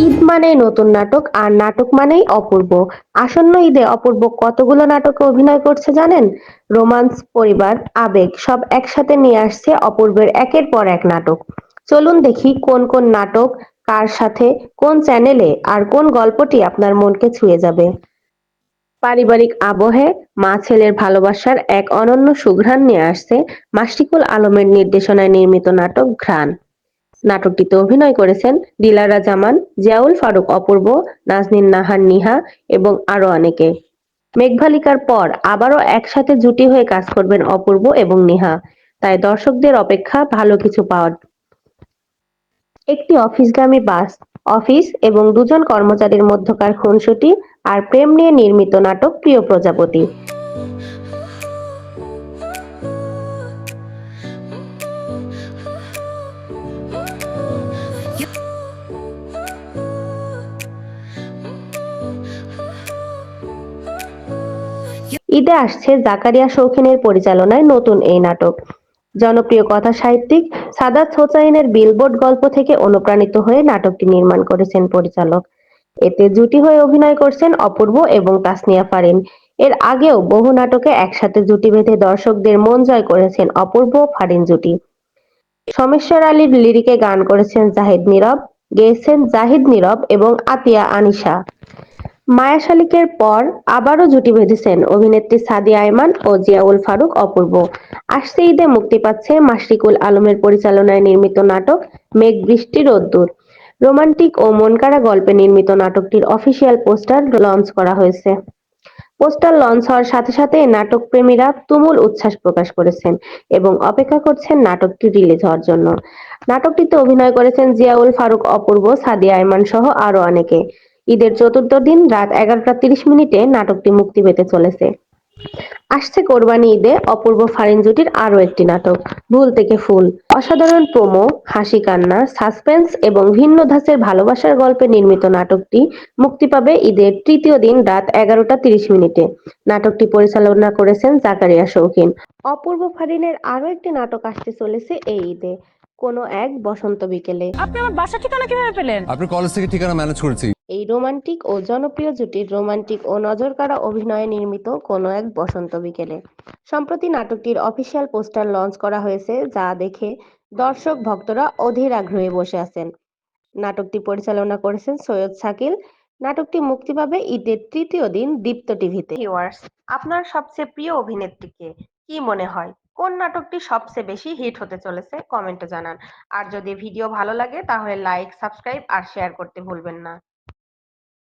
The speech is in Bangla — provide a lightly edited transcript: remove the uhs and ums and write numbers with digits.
ঈদ মানেই নতুন নাটক আর নাটক মানেই অপূর্ব। আসন্ন ঈদে অপূর্ব কতগুলো নাটকে অভিনয় করছে জানেন? রোমান্স, পরিবার, আবেগ সব একসাথে নিয়ে আসছে অপূর্বের একের পর এক নাটক। চলুন দেখি কোন কোন নাটক, কার সাথে, কোন চ্যানেলে আর কোন গল্পটি আপনার মনকে ছুঁয়ে যাবে। পারিবারিক আবহে মা ছেলের ভালোবাসার এক অনন্য সুঘ্রাণ নিয়ে আসছে মাশরিকুল আলমের নির্দেশনায় নির্মিত নাটক ঘ্রাণ। নাটকটিতে অভিনয় করেছেন দিলারা জামান, জিয়াউল ফারুক অপূর্ব, নাজনীন নাহার নিহা এবং আরো অনেকে। মেঘভালিকার পর আবারও একসাথে জুটি হয়ে কাজ করবেন অপূর্ব এবং নিহা, তাই দর্শকদের অপেক্ষা ভালো কিছু পাওয়ার। একটি অফিসগামী বাস, অফিস এবং দুজন কর্মচারীর মধ্যকার খুনসুটি আর প্রেম নিয়ে নির্মিত নাটক প্রিয় প্রজাপতি। ঈদে আসছে জাকারিয়া শৌখিনের পরিচালনায় নতুন এই নাটক। জনপ্রিয় কথা সাহিত্যিক সাদাত হোসাইনের বিলবোর্ড গল্প থেকে অনুপ্রাণিত হয়ে নাটকটি নির্মাণ করেছেন পরিচালক। এতে জুটি হয়ে অভিনয় করছেন অপূর্ব এবং তাসনিয়া ফারিন। এর আগেও বহু নাটকে একসাথে জুটি বেঁধে দর্শকদের মন জয় করেছেন অপূর্ব ফারিন জুটি। সোমেশ্বর আলীর লিরিকে গান করেছেন জাহিদ নীরব, গেয়েছেন জাহিদ নীরব এবং আতিয়া আনিশা। মায়া শালিকের পর আবারও জুটি বেঁধেছেন অভিনেত্রী সাদিয়া আয়মান ও জিয়াউল ফারুক অপূর্ব। আসছে ঈদে মুক্তি পাচ্ছে মাশরিকুল আলমের পরিচালনায় নির্মিত নাটক মেঘ বৃষ্টি রোদ্দুর। রোমান্টিক ও মনকাড়া গল্পে নির্মিত নাটকটির অফিসিয়াল পোস্টার লঞ্চ করা হয়েছে। পোস্টার লঞ্চ হওয়ার সাথে সাথে নাটক প্রেমীরা তুমুল উচ্ছ্বাস প্রকাশ করেছেন এবং অপেক্ষা করছেন নাটকটি রিলিজ হওয়ার জন্য। নাটকটিতে অভিনয় করেছেন জিয়াউল ফারুক অপূর্ব, সাদিয়া আয়মান সহ আরো অনেকে। ঈদের চতুর্থ দিন রাত 11টা 30 মিনিটে নাটকটি মুক্তি পেতে চলেছে। আসছে কোরবানি ঈদে অপূর্ব ফারিন জুটির আরও একটি নাটক ভুল থেকে ফুল। অসাধারণ প্রোমো, হাসি কান্না, সাসপেন্স এবং ভিন্ন ধাঁচের ভালোবাসার গল্পে নির্মিত নাটকটি মুক্তি পাবে ঈদের তৃতীয় দিন রাত 11টা 30 মিনিটে। নাটকটি পরিচালনা করেছেন জাকারিয়া শৌখিন। অপূর্ব ফারিনের আরও একটি নাটক আসতে চলেছে এই ঈদে, কোনো এক বসন্ত বিকেলে। আপনি আমার বাসা ঠিকানা কিভাবে পেলেন? আপনার কলেজ থেকে ঠিকানা ম্যানেজ করেছি। এই রোমান্টিক ও জনপ্রিয় জুটির রোমান্টিক ও নজরকাড়া অভিনয়ে নির্মিত কোনো এক বসন্ত বিকেলে। সম্প্রতি নাটকটির অফিসিয়াল পোস্টার লঞ্চ করা হয়েছে, যা দেখে দর্শক ভক্তরা অধীর আগ্রহে বসে আছেন। নাটকটি পরিচালনা করেছেন সৈয়দ শাকিল। নাটকটি মুক্তি পাবে ঈদের তৃতীয় দিন দীপ্ত টিভিতে। ভিউয়ার্স, আপনার সবচেয়ে প্রিয় অভিনেত্রীকে কি মনে হয়? কোন নাটকটি সবচেয়ে বেশি হিট হতে চলেছে কমেন্টে জানান। আর যদি ভিডিও ভালো লাগে তাহলে লাইক, সাবস্ক্রাইব আর শেয়ার করতে ভুলবেন না।